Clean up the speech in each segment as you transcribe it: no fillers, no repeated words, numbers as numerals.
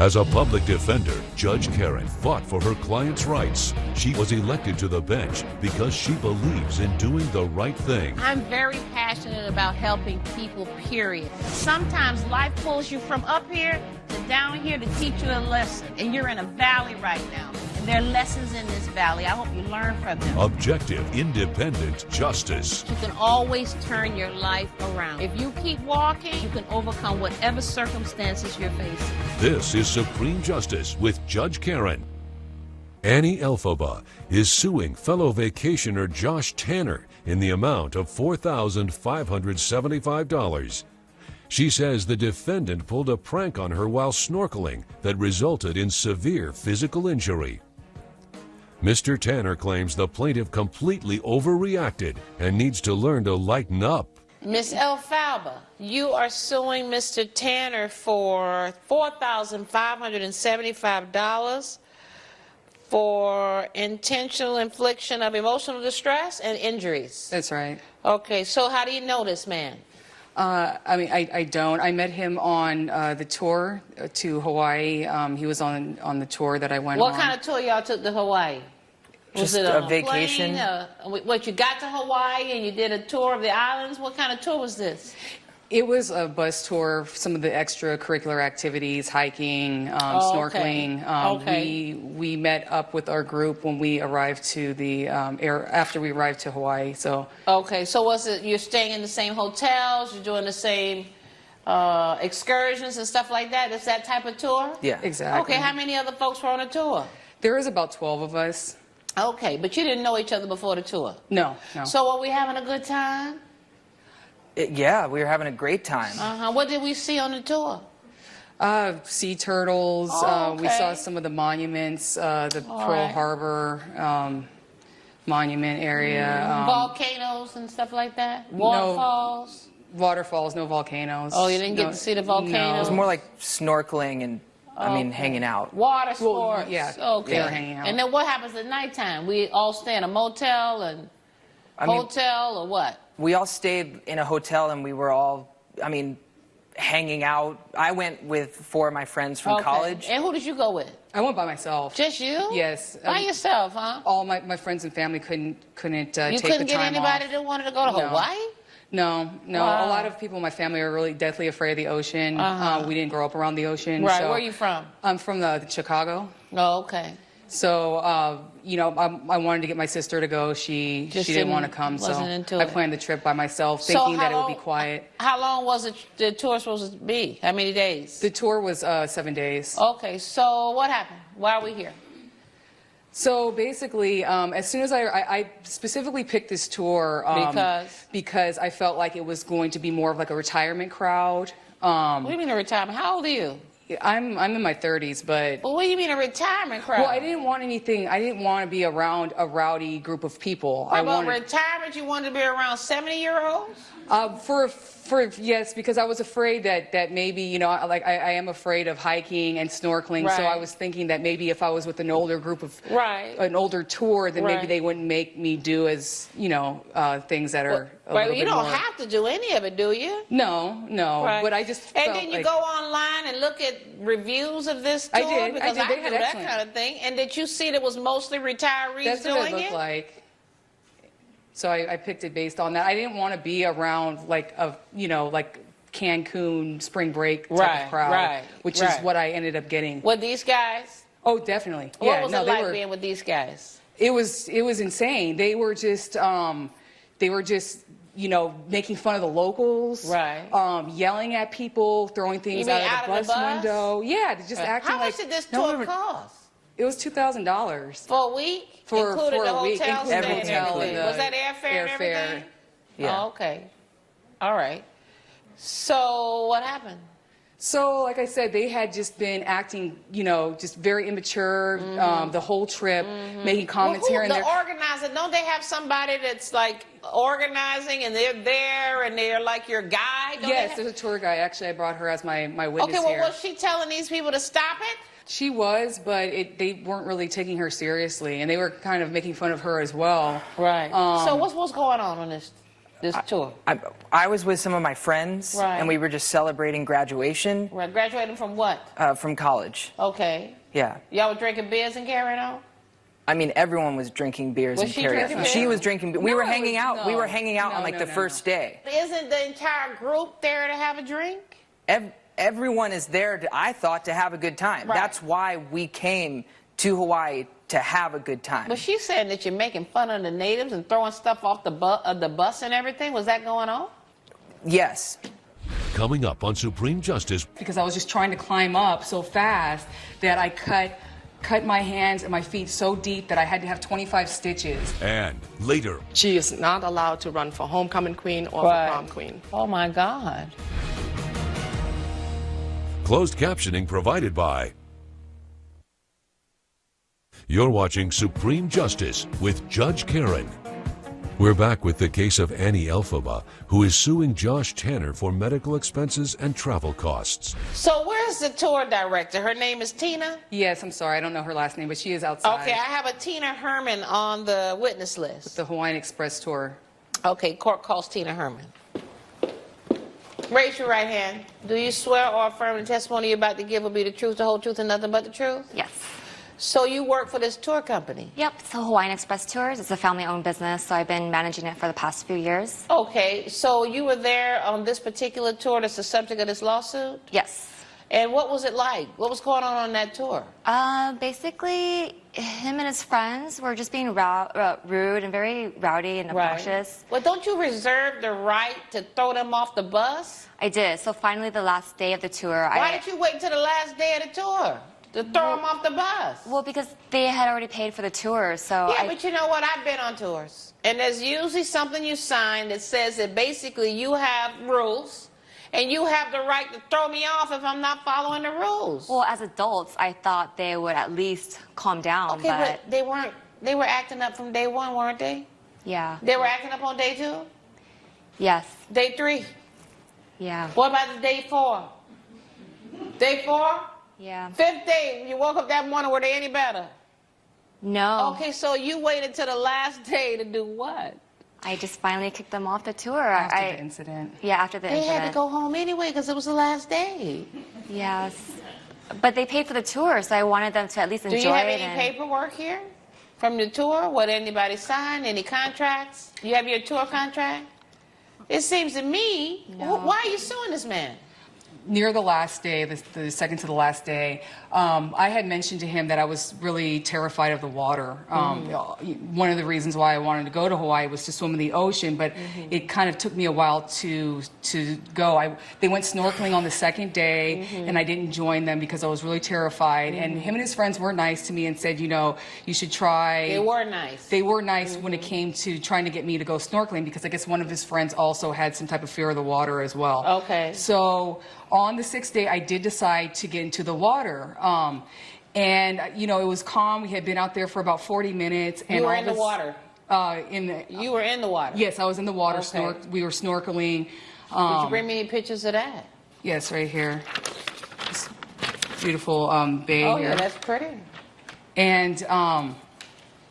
As a public defender, Judge Karen fought for her client's rights. She was elected to the bench because she believes in doing the right thing. I'm very passionate about helping people, period. Sometimes life pulls you from up here to down here to teach you a lesson. And you're in a valley right now. And there are lessons in this valley. I hope you learn from them. Objective, independent justice. You can always turn your life around. If you keep walking, you can overcome whatever circumstances you're facing. This is Supreme Justice with Judge Karen. Annie Elphaba is suing fellow vacationer Josh Tanner in the amount of $4,575. She says the defendant pulled a prank on her while snorkeling that resulted in severe physical injury. Mr. Tanner claims the plaintiff completely overreacted and needs to learn to lighten up. Ms. Elphaba, you are suing Mr. Tanner for $4,575 for intentional infliction of emotional distress and injuries. That's right. Okay, so how do you know this man? I don't. I met him on the tour to Hawaii. He was on the tour that I went on. What kind of tour y'all took to Hawaii? Was Just it a on vacation. Plane? What, you got to Hawaii and you did a tour of the islands? What kind of tour was this? It was a bus tour, some of the extracurricular activities, hiking, snorkeling. Okay. We met up with our group when we arrived to the after we arrived to Hawaii. So Okay, so was it you're staying in the same hotels, you're doing the same excursions and stuff like that? It's that type of tour? Yeah. exactly. Okay, how many other folks were on the tour? There was about 12 of us. Okay, but you didn't know each other before the tour? No. So were we having a good time? Yeah, we were having a great time. What did we see on the tour? Sea turtles. Oh, We saw okay. some of the monuments, the All Pearl right. Harbor monument area. Volcanoes and stuff like that? Waterfalls? Waterfalls, no volcanoes. Oh, you didn't get to see the volcanoes? It was more like snorkeling and, hanging out. Water sports? yeah, Okay. they were hanging out. And then what happens at nighttime? We all stay in a motel and hotel or what? We all stayed in a hotel and we were all, hanging out. I went with 4 of my friends from Okay. college. And who did you go with? I went by myself. Just you? Yes. By yourself, huh? All my friends and family couldn't You take the couldn't get time anybody off. that wanted to go to No. Hawaii? No. Wow. A lot of people in my family are really deathly afraid of the ocean. We didn't grow up around the ocean. Right, so where are you from? I'm from Chicago. Oh, okay. So, I wanted to get my sister to go. She didn't want to come, so wasn't into I it. planned the trip by myself, So thinking how that it would be long- quiet. How long was the tour supposed to be? How many days? The tour was 7 days. Okay, so what happened? Why are we here? So basically, as soon as I specifically picked this tour because I felt like it was going to be more of like a retirement crowd. What do you mean a retirement? How old are you? I'm in my 30s, but Well, what do you mean a retirement crowd? well, I didn't want anything. I didn't want to be around a rowdy group of people. How about retirement? You wanted to be around 70-year-olds? Yes, because I was afraid that maybe, I am afraid of hiking and snorkeling. So Right. I was thinking that maybe if I was with an older group of, Right. an older tour, then maybe Right. they wouldn't make me do as, things that are a Right, little you bit don't more. have to do any of it, do you? No, Right. but I just And felt then you like, go online and look at reviews of this tour? I did. Because They I had do that excellent. kind of thing. And did you see that was mostly retirees that's doing what it looked it? like. So I picked it based on that. I didn't want to be around like Cancun spring break type Right, of crowd, right, which right. is what I ended up getting. With these guys? Oh, definitely. What Yeah, was no, it they like were. being with these guys? It was insane. They were just making fun of the locals, Right. Yelling at people, throwing things mean out out of of the the bus bus? window. Yeah, just acting How like much did this no tour one- cost? It was $2,000 For a week? for Included a the week, hotel including stay the and hotel everything? and Was that airfare and everything? Yeah. Oh, okay. All right. So what happened? So, like I said, they had just been acting, just very immature the whole trip, making comments here and the there. organizer, don't they have somebody that's like organizing and they're there and they're like your guide? Don't Yes, they there's a tour guide. Actually, I brought her as my witness Okay, well, here. was she telling these people to stop it? She was, but they weren't really taking her seriously, and they were kind of making fun of her as well. Right. So what's going on this? this tour? I was with some of my friends, Right. and we were just celebrating graduation Right, graduating from what? from college. Okay. Yeah. Y'all were drinking beers and carrying on? I mean, everyone was drinking beers Was and she carrying drinking on. beer? She was drinking. We No, were hanging out. We no. were hanging out No, on like no, the no, first no. day. Isn't the entire group there to have a drink? Everyone is there, I thought, to have a good time. Right. That's why we came to Hawaii, to have a good time. But she's saying that you're making fun of the natives and throwing stuff off the bus and everything. Was that going on? Yes. Coming up on Supreme Justice, Because I was just trying to climb up so fast that I cut my hands and my feet so deep that I had to have 25 stitches. and later, She is not allowed to run for homecoming queen or for prom queen. Oh, my God. closed captioning provided by. You're watching Supreme Justice with Judge Karen. We're back with the case of Annie Elphaba, who is suing Josh Tanner for medical expenses and travel costs. So where's the tour director? Her name is Tina? Yes, I'm sorry, I don't know her last name, but she is outside. Okay, I have a Tina Herman on the witness list. The Hawaiian Express tour. Okay, court calls Tina Herman. Raise your right hand. Do you swear or affirm the testimony you're about to give will be the truth, the whole truth, and nothing but the truth? Yes. So you work for this tour company? Yep, so Hawaiian Express Tours. It's a family-owned business, so I've been managing it for the past few years. Okay, so you were there on this particular tour that's the subject of this lawsuit? Yes. And what was it like? What was going on that tour? Basically, him and his friends were just being rude and very rowdy and obnoxious. Well, don't you reserve the right to throw them off the bus? I did. So finally, the last day of the tour, Why did you wait till the last day of the tour to throw them off the bus? Well, because they had already paid for the tour, so Yeah, but you know what? I've been on tours. And there's usually something you sign that says that basically you have rules and you have the right to throw me off if I'm not following the rules. Well, as adults, I thought they would at least calm down, Okay, but they weren't. They were acting up from day one, weren't they? yeah. They were acting up on day 2? Yes. Day 3? Yeah. What about the day 4? Day 4? Yeah. 5th day, you woke up that morning, were they any better? No. Okay, so you waited till the last day to do what? I just finally kicked them off the tour. After the incident. Yeah, after the They incident. had to go home anyway because it was the last day. Yes. But they paid for the tour, so I wanted them to at least enjoy Do you have it. any paperwork here from the tour? What anybody signed? Any contracts? You have your tour contract? It seems to me, No. why are you suing this man? Near the last day, the second to the last day, I had mentioned to him that I was really terrified of the water. One of the reasons why I wanted to go to Hawaii was to swim in the ocean, but it kind of took me a while to go. They went snorkeling on the second day, and I didn't join them because I was really terrified. And him and his friends were nice to me and said, you know, you should try. They were nice. They were nice when it came to trying to get me to go snorkeling because I guess one of his friends also had some type of fear of the water as well. Okay. So on the 6th day, I did decide to get into the water. And, you know, it was calm. We had been out there for about 40 minutes. And You were all in the this- water. You were in the water. Yes, I was in the water. Okay. We were snorkeling. Did you bring me any pictures of that? Yes, right here. This beautiful bay Oh, here. yeah, that's pretty. And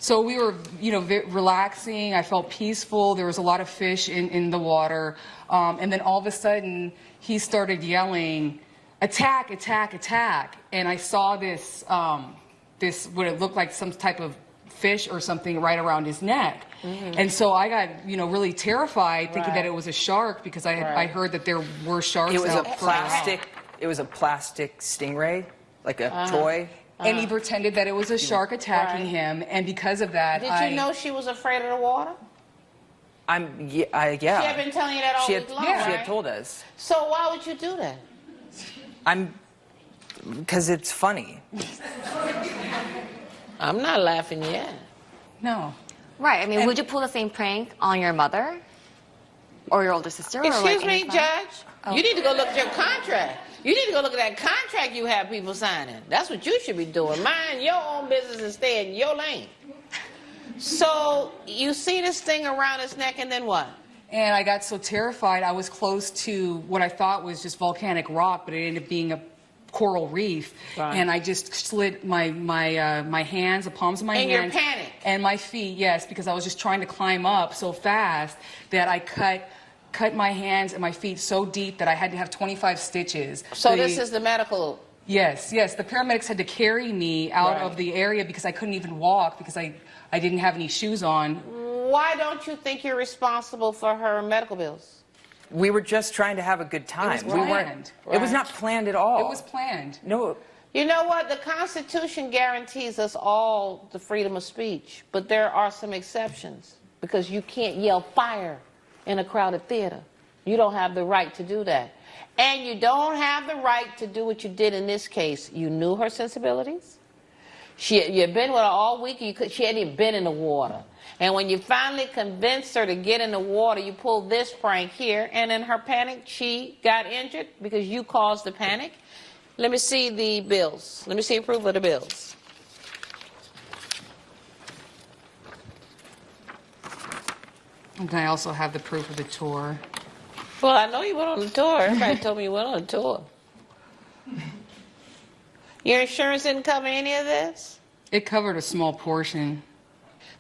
so we were, you know, relaxing. I felt peaceful. There was a lot of fish in the water. And then all of a sudden, he started yelling, "Attack, attack, attack." And I saw this, what it looked like some type of fish or something right around his neck. And so I got, you know, really terrified thinking that it was a shark because I heard that there were sharks It was a out further out. plastic. It was a plastic stingray, like a toy. And he pretended that it was a shark attacking him, and because of that, Did you know she was afraid of the water? Yeah. She had been telling you that all She week had, long, she right? had told us. So why would you do that? Because it's funny. I'm not laughing yet. No. Right. I mean, would you pull the same prank on your mother or your older sister? or Excuse like me, any friend? Judge. Oh. You need to go look at your contract. You need to go look at that contract you have people signing. That's what you should be doing. Mind your own business and stay in your lane. So you see this thing around his neck, and then what? And I got so terrified, I was close to what I thought was just volcanic rock, but it ended up being a coral reef, Right. and I just slid my hands, the palms of my In your hands, panic? and my feet. Yes, because I was just trying to climb up so fast that I cut my hands and my feet so deep that I had to have 25 stitches. So this is the medical. Yes, yes. The paramedics had to carry me out Right. of the area because I couldn't even walk because I didn't have any shoes on. Why don't you think you're responsible for her medical bills? We were just trying to have a good time. was We weren't. planned. It was not planned at all. It was planned. No. You know what? The Constitution guarantees us all the freedom of speech, but there are some exceptions because you can't yell fire in a crowded theater. You don't have the right to do that. And you don't have the right to do what you did in this case. You knew her sensibilities. You'd been with her all week. She hadn't even been in the water. And when you finally convinced her to get in the water, you pulled this prank here. And in her panic, she got injured because you caused the panic. Let me see the bills. Let me see proof of the bills. And I also have the proof of the tour. Well, I know you went on a tour. Everybody told me you went on a tour. Your insurance didn't cover any of this? It covered a small portion.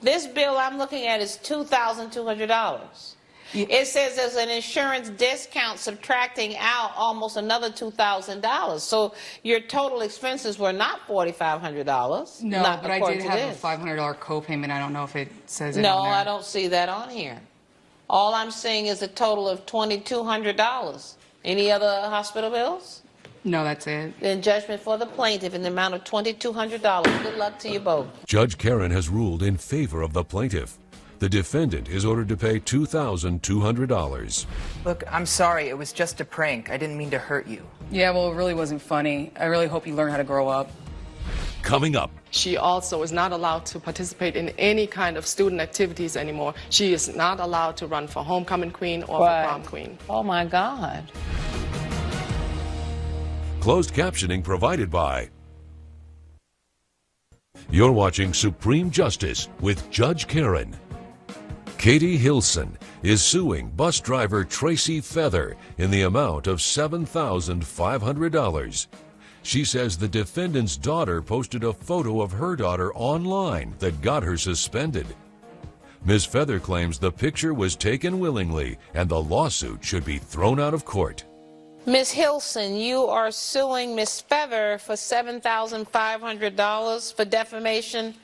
This bill I'm looking at is $2,200. It says there's an insurance discount subtracting out almost another $2,000. So your total expenses were not $4,500. No, not but I according did to have this. a $500 copayment. I don't know if it says it No, on there. I don't see that on here. All I'm seeing is a total of $2,200. Any other hospital bills? No, that's it. Then judgment for the plaintiff in the amount of $2,200. Good luck to you both. Judge Karen has ruled in favor of the plaintiff. The defendant is ordered to pay $2,200. Look, I'm sorry. It was just a prank. I didn't mean to hurt you. Yeah, well, it really wasn't funny. I really hope you learn how to grow up. Coming up, She also is not allowed to participate in any kind of student activities anymore. She is not allowed to run for homecoming queen or Right. for prom queen. Oh, my God. closed captioning provided by. You're watching Supreme Justice with Judge Karen. Katie Hilson is suing bus driver Tracy Feather in the amount of $7,500. She says the defendant's daughter posted a photo of her daughter online that got her suspended. Ms. Feather claims the picture was taken willingly and the lawsuit should be thrown out of court. Ms. Hilson, you are suing Ms. Feather for $7,500 for defamation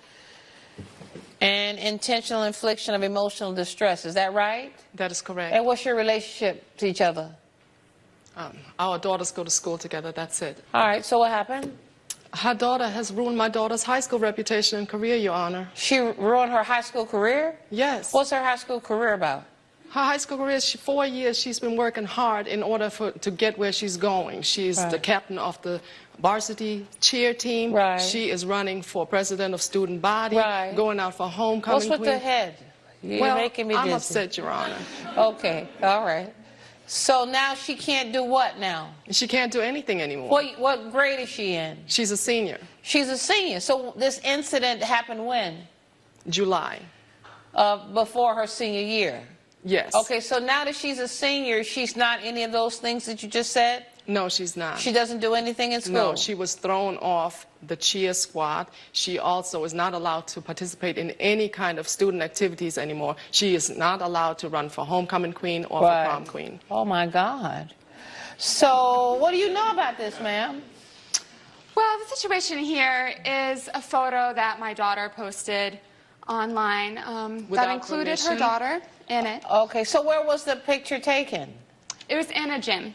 and intentional infliction of emotional distress. Is that right? That is correct. And what's your relationship to each other? Our daughters go to school together, that's it. All right, so what happened? Her daughter has ruined my daughter's high school reputation and career, Your Honor. She ruined her high school career? Yes. What's her high school career about? Her high school career, 4 years, she's been working hard in order to get where she's going. She's Right. the captain of the varsity cheer team. Right. She is running for president of student body, Right. going out for homecoming What's with queen. the head? You're Well, making me I'm dizzy. upset, Your Honor. Okay, all right. So now she can't do what now? She can't do anything anymore. What grade is she in? She's a senior. She's a senior. So this incident happened when? July. Before her senior year. Yes. Okay, so now that she's a senior, she's not any of those things that you just said? No, she's not. She doesn't do anything in school? No, she was thrown off the cheer squad. She also is not allowed to participate in any kind of student activities anymore. She is not allowed to run for homecoming queen or Right. for prom queen. Oh, my God. So what do you know about this, ma'am? Well, the situation here is a photo that my daughter posted online that Without included her permission? daughter in it. Okay, so where was the picture taken? It was in a gym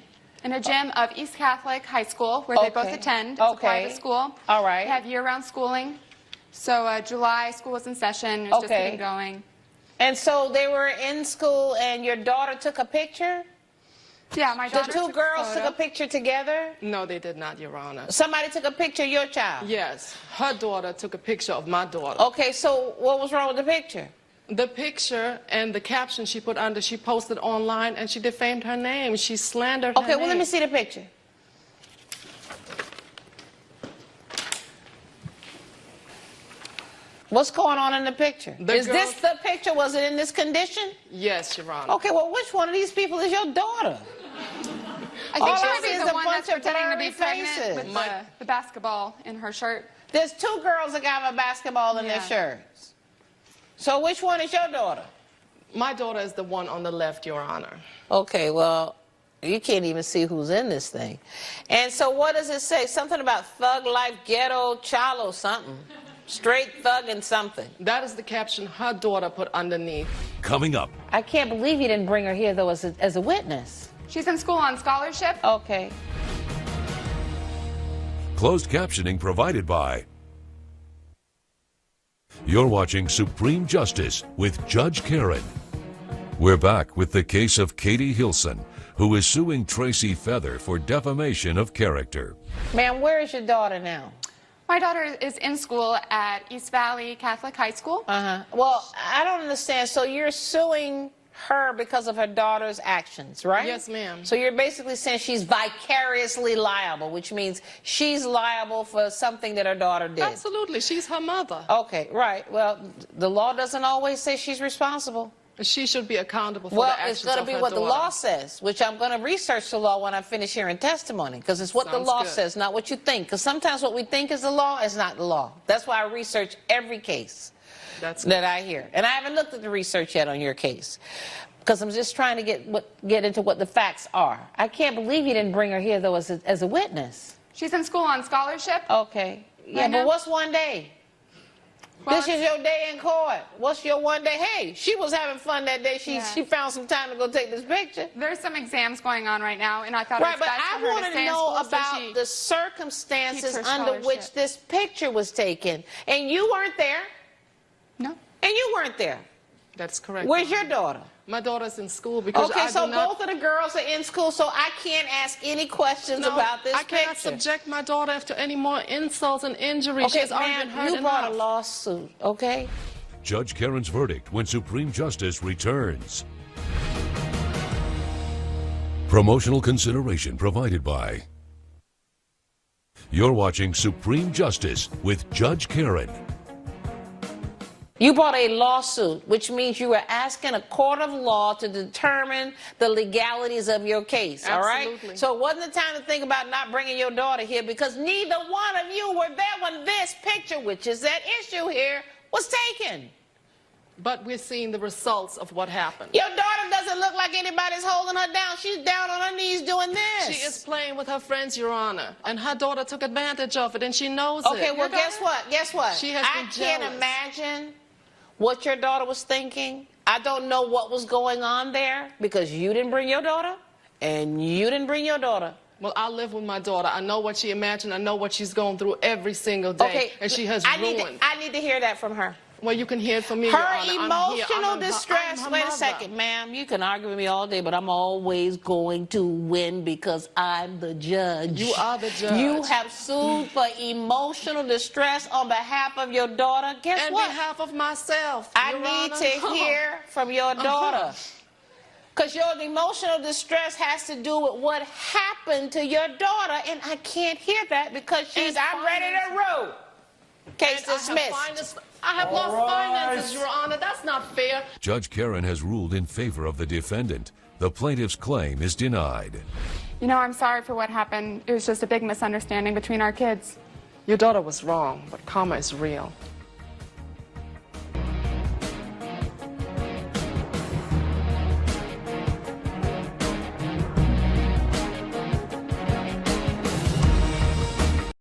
of East Catholic High School, where they both Okay. attend. It's a Okay. private school. All right. They have year-round schooling. So July, school was in session. It was just Okay. getting going. And so they were in school and your daughter took a picture? Yeah, my The daughter two took girls a took a photo. picture together? No, they did not, Your Honor. Somebody took a picture of your child? Yes, her daughter took a picture of my daughter. Okay, so what was wrong with the picture? The picture and the caption she put under, she posted online and she defamed her name. She slandered her Okay, well, let name. me see the picture. What's going on in the picture? The Is this girl- the picture? Was it in this condition? Yes, Your Honor. Okay, well, which one of these people is your daughter? I All think she I might see be is the a one bunch that's of pretending to be blurry pregnant faces. with the basketball in her shirt. There's 2 girls that got a basketball in their Yeah. shirts. So which one is your daughter? My daughter is the one on the left, Your Honor. Okay, well, you can't even see who's in this thing. And so what does it say? Something about thug life, ghetto, chalo, something. Straight thug and something. That is the caption her daughter put underneath. Coming up, I can't believe you didn't bring her here, though, as a witness. She's in school on scholarship. Okay. closed captioning provided by. You're watching Supreme Justice with Judge Karen. We're back with the case of Katie Hilson, who is suing Tracy Feather for defamation of character. Ma'am, where is your daughter now? My daughter is in school at East Valley Catholic High School. Well, I don't understand. So you're suing her because of her daughter's actions, right? Yes, ma'am. So you're basically saying she's vicariously liable, which means she's liable for something that her daughter did. Absolutely. She's her mother. Okay, right. Well, the law doesn't always say she's responsible. She should be accountable for Well, the actions it's going to of be her what the law daughter. says, which I'm going to research the law when I finish hearing testimony, because it's what the Sounds law good. says, not what you think. Because sometimes what we think is the law is not the law. That's why I research every case That's that I hear. And I haven't looked at the research yet on your case, because I'm just trying to get into what the facts are. I can't believe you didn't bring her here, though, as a witness. She's in school on scholarship. Okay. Yeah, Right but now? what's one day? Well, This is your day in court. What's your one day? Hey, she was having fun that day. She found some time to go take this picture. There's some exams going on right now, and I thought Right, it but was best I for her want to to stay in know school so about she the circumstances keeps her under which scholarship. this picture was taken. And you weren't there. No. And you weren't there. That's correct. Where's your daughter? My daughter's in school because Okay, I so do not... both of the girls are in school, so I can't ask any questions No, about this I cannot picture. subject my daughter to any more insults and injuries. She Okay, has already been ma'am, hurt you brought a enough. lawsuit, okay? Judge Karen's verdict when Supreme Justice returns. Promotional consideration provided by. You're watching Supreme Justice with Judge Karen. You brought a lawsuit, which means you were asking a court of law to determine the legalities of your case, all right? Absolutely. So it wasn't the time to think about not bringing your daughter here, because neither one of you were there when this picture, which is at issue here, was taken. But we're seeing the results of what happened. Your daughter doesn't look like anybody's holding her down. She's down on her knees doing this. She is playing with her friends, Your Honor, and her daughter took advantage of it, and she knows Okay, it. well, guess what? Guess what? She has I been can't jealous. imagine what your daughter was thinking. I don't know what was going on there, because you didn't bring your daughter, and you didn't bring your daughter. Well, I live with my daughter. I know what she imagined. I know what she's going through every single day, Okay, and she has I ruined. need to hear that from her. Well, you can hear it from me, Your Her Honor. I'm here. emotional I'm distress. her Wait a mother. second, ma'am. You can argue with me all day, but I'm always going to win because I'm the judge. You are the judge. You have sued for emotional distress on behalf of your daughter. Guess On what? behalf of myself, I Your need Honor. to hear from your daughter. Because your emotional distress has to do with what happened to your daughter, and I can't hear that because she's, And I'm ready to roll. Case dismissed. I have lost finances, Your Honor. That's not fair. Judge Karen has ruled in favor of the defendant. The plaintiff's claim is denied. You know, I'm sorry for what happened. It was just a big misunderstanding between our kids. Your daughter was wrong, but karma is real.